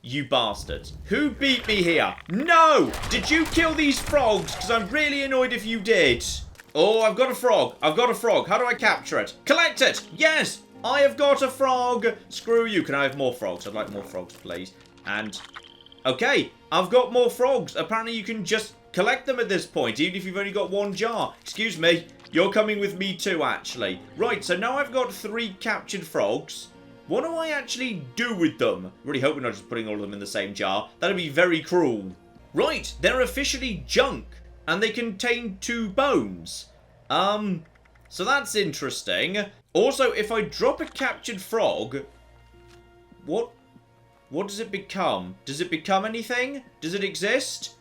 you bastards. Who beat me here? No! Did you kill these frogs? Because I'm really annoyed if you did. Oh, I've got a frog. I've got a frog. How do I capture it? Collect it! Yes! I have got a frog. Screw you. Can I have more frogs? I'd like more frogs, please. And, okay, I've got more frogs. Apparently you can just collect them at this point, even if you've only got one jar. Excuse me. You're coming with me too, actually. Right, so now I've got 3 captured frogs. What do I actually do with them? Really hope we're not just putting all of them in the same jar. That'd be very cruel. Right, they're officially junk. And they contain 2 bones. So that's interesting. Also, if I drop a captured frog, what does it become? Does it become anything? Does it exist?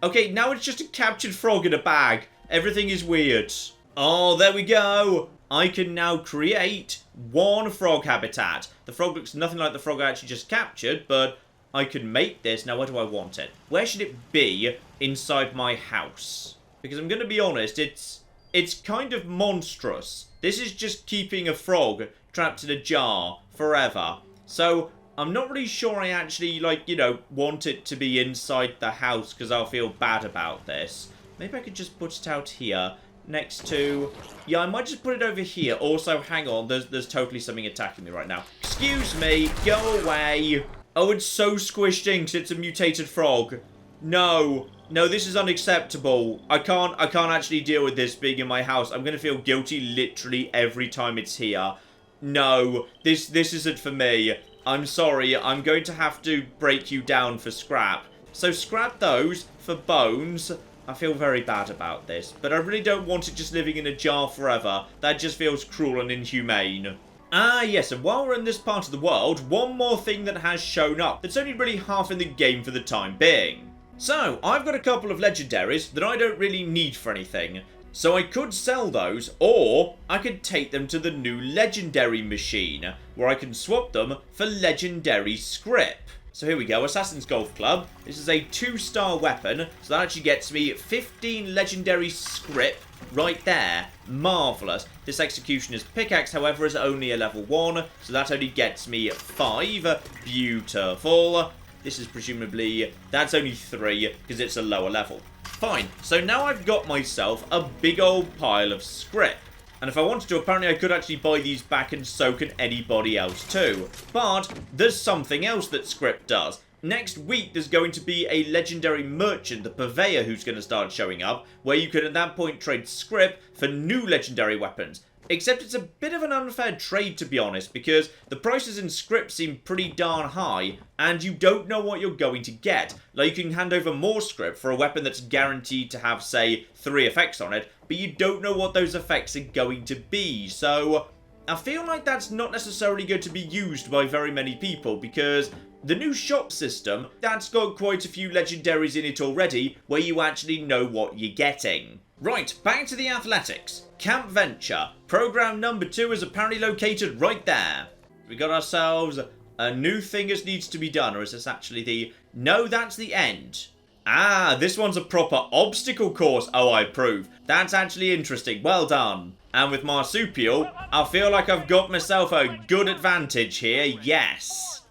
Okay, now it's just a captured frog in a bag. Everything is weird. Oh, there we go. I can now create 1 frog habitat. The frog looks nothing like the frog I actually just captured, but I can make this. Now, where do I want it? Where should it be inside my house? Because I'm going to be honest, it's kind of monstrous. This is just keeping a frog trapped in a jar forever. So, I'm not really sure I actually, like, you know, want it to be inside the house because I'll feel bad about this. Maybe I could just put it out here next to... Yeah, I might just put it over here. Also, hang on, there's totally something attacking me right now. Excuse me, go away. Oh, it's so squished in because it's a mutated frog. No. No, this is unacceptable. I can't actually deal with this being in my house. I'm going to feel guilty literally every time it's here. No, this isn't for me. I'm sorry, I'm going to have to break you down for scrap. So scrap those for bones. I feel very bad about this, but I really don't want it just living in a jar forever. That just feels cruel and inhumane. Ah, yes, and while we're in this part of the world, one more thing that has shown up that's only really half in the game for the time being. So, I've got a couple of legendaries that I don't really need for anything. So I could sell those, or I could take them to the new legendary machine, where I can swap them for legendary scrip. So here we go, Assassin's Golf Club. This is a 2-star weapon, so that actually gets me 15 legendary scrip right there. Marvellous. This Executioner's Pickaxe, however, is only a level 1, so that only gets me 5. Beautiful. This is presumably... That's only 3, because it's a lower level. Fine. So now I've got myself a big old pile of scrip. And if I wanted to, apparently I could actually buy these back and so can anybody else too. But there's something else that scrip does. Next week, there's going to be a legendary merchant, the purveyor, who's going to start showing up, where you can at that point trade scrip for new legendary weapons. Except it's a bit of an unfair trade, to be honest, because the prices in scrip seem pretty darn high, and you don't know what you're going to get. Like, you can hand over more scrip for a weapon that's guaranteed to have, say, 3 effects on it, but you don't know what those effects are going to be, so I feel like that's not necessarily going to be used by very many people, because the new shop system, that's got quite a few legendaries in it already, where you actually know what you're getting. Right, back to the athletics. Camp Venture. Program number 2 is apparently located right there. We got ourselves a new thing that needs to be done, or is this actually the... No, that's the end. Ah, this one's a proper obstacle course. Oh, I approve. That's actually interesting. Well done. And with Marsupial, I feel like I've got myself a good advantage here. Yes.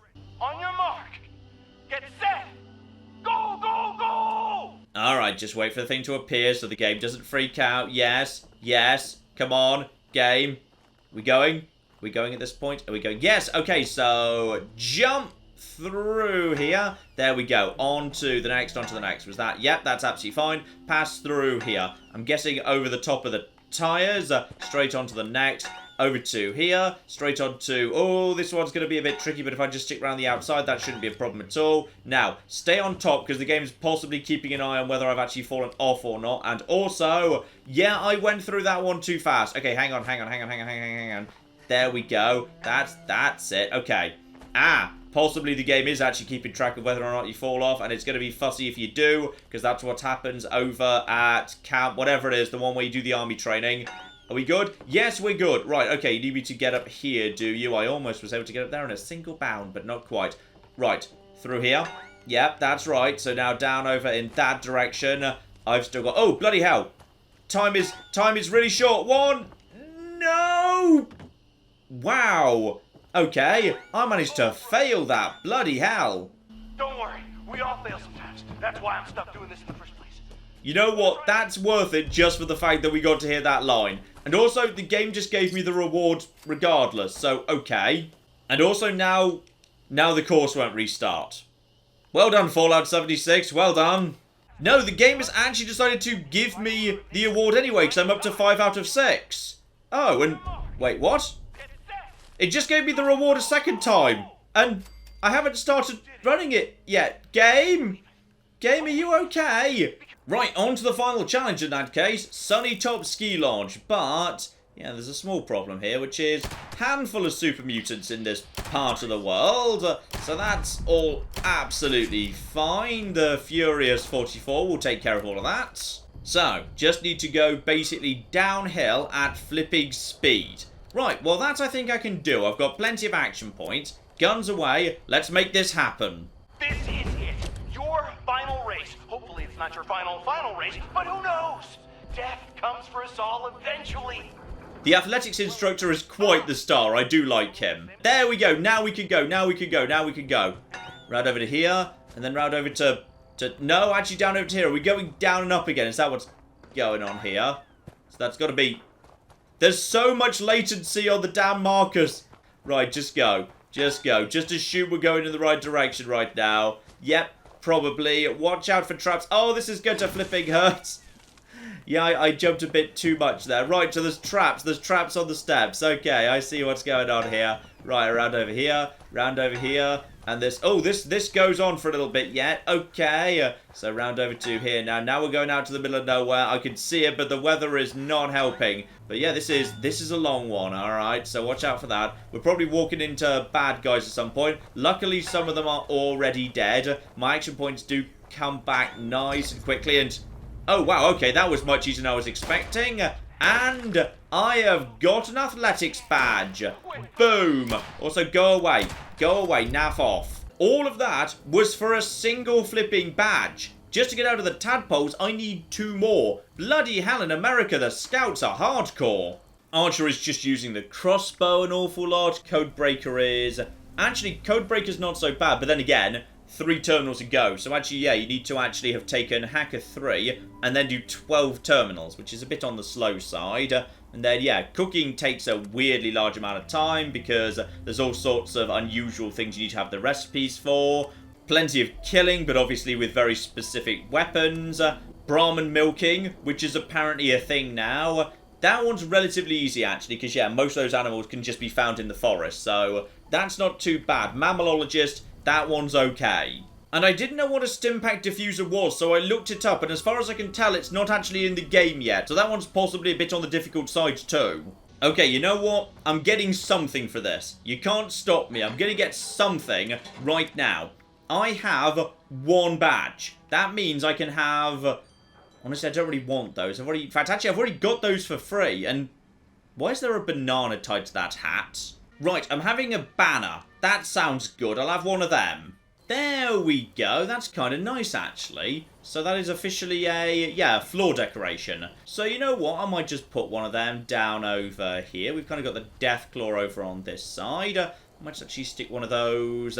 On your mark. Get set. Go, go, go! Alright, just wait for the thing to appear so the game doesn't freak out. Yes. Yes. Come on. Game. We going? We going at this point? Are we going? Yes. Okay, so jump through here. There we go. On to the next, on to the next. Was that? Yep, that's absolutely fine. Pass through here. I'm guessing over the top of the tires. Straight onto the next. Over to here. Straight onto... Oh, this one's going to be a bit tricky, but if I just stick around the outside, that shouldn't be a problem at all. Now, stay on top, because the game's possibly keeping an eye on whether I've actually fallen off or not. And also, yeah, I went through that one too fast. Okay, hang on. There we go. That's it. Okay. Ah, possibly the game is actually keeping track of whether or not you fall off, and it's going to be fussy if you do, because that's what happens over at camp, whatever it is, the one where you do the army training. Are we good? Yes, we're good. Right, okay, you need me to get up here, do you? I almost was able to get up there in a single bound, but not quite. Right, through here. Yep, that's right. So now down over in that direction. I've still got... Oh, bloody hell. Time is really short. 1. No! Wow. Okay, I managed to fail that. Bloody hell. We all fail sometimes. That's why I'm stuck doing this in the first place. You know what? That's worth it just for the fact that we got to hear that line. And also, the game just gave me the reward regardless, so okay. And also now the course won't restart. Well done, Fallout 76, well done. No, the game has actually decided to give me the award anyway, because I'm up to 5 out of 6. Oh, and wait, what? It just gave me the reward a second time. And I haven't started running it yet. Game? Game, are you okay? Right, on to the final challenge in that case. Sunny Top Ski Lodge. But, yeah, there's a small problem here, which is handful of super mutants in this part of the world. So that's all absolutely fine. The Furious 44 will take care of all of that. So, just need to go basically downhill at flipping speed. Right, well that I think I can do. I've got plenty of action points. Guns away. Let's make this happen. This is it. Your final race. Hopefully it's not your final race, but who knows? Death comes for us all eventually. The athletics instructor is quite the star. I do like him. There we go. Now we can go. Now we can go. Now we can go. Round over to here. And then round over to... No, actually down over to here. Are we going down and up again? Is that what's going on here? So that's got to be... There's so much latency on the damn markers. Right, just go. Just go. Just assume we're going in the right direction right now. Yep, probably. Watch out for traps. Oh, this is going to flipping hurt. Yeah, I jumped a bit too much there. Right, so there's traps. There's traps on the steps. Okay, I see what's going on here. Right, around over here. Round over here. And this... Oh, this goes on for a little bit yet. Okay. So round over to here now. Now we're going out to the middle of nowhere. I can see it, but the weather is not helping. But yeah, this is a long one, alright? So watch out for that. We're probably walking into bad guys at some point. Luckily, some of them are already dead. My action points do come back nice and quickly. And... Oh, wow, okay, that was much easier than I was expecting. And I have got an athletics badge. Boom. Also, go away. Go away. Naff off. All of that was for a single flipping badge. Just to get out of the tadpoles, I need 2 more. Bloody hell, in America, the scouts are hardcore. Archer is just using the crossbow an awful lot. Codebreaker is... Actually, Codebreaker's not so bad, but then again... 3 terminals to go. So actually, yeah, you need to actually have taken Hacker 3 and then do 12 terminals, which is a bit on the slow side. And then, yeah, cooking takes a weirdly large amount of time because there's all sorts of unusual things you need to have the recipes for. Plenty of killing, but obviously with very specific weapons. Brahmin milking, which is apparently a thing now. That one's relatively easy, actually, because, yeah, most of those animals can just be found in the forest. So that's not too bad. Mammalologist... That one's okay. And I didn't know what a Stimpack diffuser was, so I looked it up, and as far as I can tell, it's not actually in the game yet. So that one's possibly a bit on the difficult side too. Okay, you know what? I'm getting something for this. You can't stop me. I'm going to get something right now. I have 1 badge. That means I can have... Honestly, I don't really want those. In fact, actually, I've already got those for free. And why is there a banana tied to that hat? Right, I'm having a banner. That sounds good. I'll have one of them. There we go. That's kind of nice, actually. So that is officially a, floor decoration. So you know what? I might just put one of them down over here. We've kind of got the Death Claw over on this side. I might just actually stick one of those.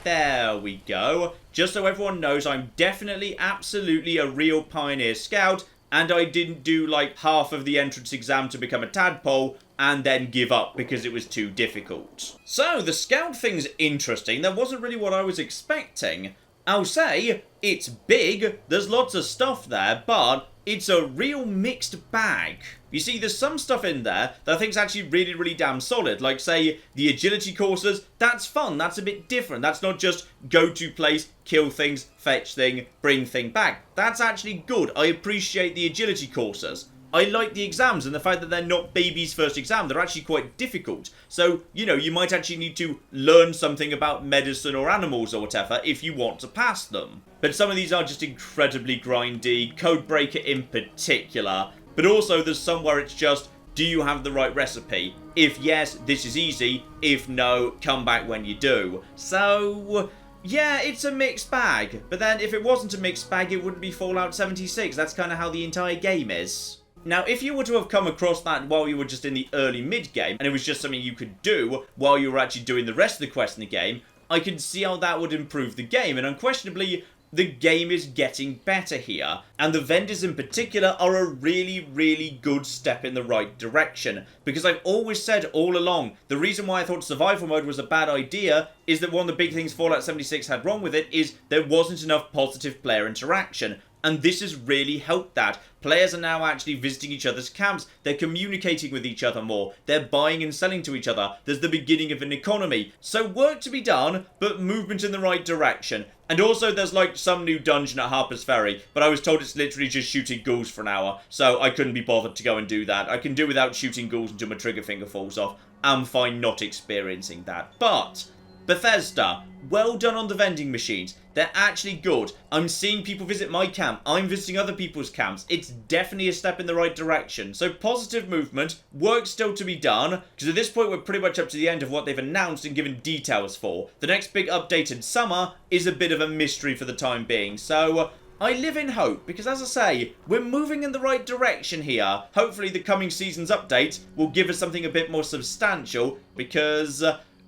There we go. Just so everyone knows, I'm definitely, absolutely a real Pioneer Scout. And I didn't do, like, half of the entrance exam to become a tadpole and then give up because it was too difficult. So, the scout thing's interesting. That wasn't really what I was expecting. I'll say, it's big, there's lots of stuff there, but it's a real mixed bag. You see, there's some stuff in there that I think's actually really, really damn solid. Like, say, the agility courses, that's fun, that's a bit different. That's not just go to place, kill things, fetch thing, bring thing back. That's actually good. I appreciate the agility courses. I like the exams and the fact that they're not baby's first exam. They're actually quite difficult. So, you know, you might actually need to learn something about medicine or animals or whatever if you want to pass them. But some of these are just incredibly grindy, Codebreaker in particular. But also there's some where it's just, do you have the right recipe? If yes, this is easy. If no, come back when you do. So... yeah, it's a mixed bag. But then if it wasn't a mixed bag, it wouldn't be Fallout 76. That's kind of how the entire game is. Now, if you were to have come across that while you were just in the early mid-game, and it was just something you could do while you were actually doing the rest of the quests in the game, I can see how that would improve the game, and unquestionably, the game is getting better here, and the vendors in particular are a really, really good step in the right direction, because I've always said all along, the reason why I thought survival mode was a bad idea is that one of the big things Fallout 76 had wrong with it is there wasn't enough positive player interaction. And this has really helped that. Players are now actually visiting each other's camps. They're communicating with each other more. They're buying and selling to each other. There's the beginning of an economy. So work to be done, but movement in the right direction. And also there's like some new dungeon at Harper's Ferry, but I was told it's literally just shooting ghouls for an hour. So I couldn't be bothered to go and do that. I can do without shooting ghouls until my trigger finger falls off. I'm fine not experiencing that. But Bethesda, well done on the vending machines. They're actually good. I'm seeing people visit my camp. I'm visiting other people's camps. It's definitely a step in the right direction. So positive movement, work still to be done, because at this point we're pretty much up to the end of what they've announced and given details for. The next big update in summer is a bit of a mystery for the time being. So I live in hope, because as I say, we're moving in the right direction here. Hopefully the coming season's update will give us something a bit more substantial, because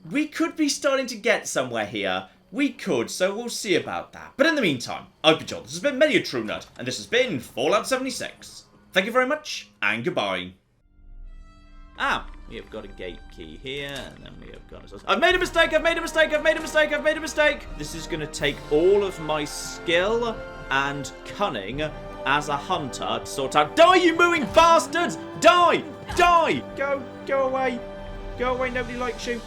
we could be starting to get somewhere here. We could, so we'll see about that. But in the meantime, I've been John. This has been Many a True Nut, and this has been Fallout 76. Thank you very much, and goodbye. We have got a gate key here, and then we have got... I've made a mistake, I've made a mistake, I've made a mistake, I've made a mistake! This is going to take all of my skill and cunning as a hunter to sort out... Die, you mooing bastards! Die! Die! Go away. Go away, nobody likes you.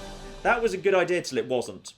That was a good idea till it wasn't.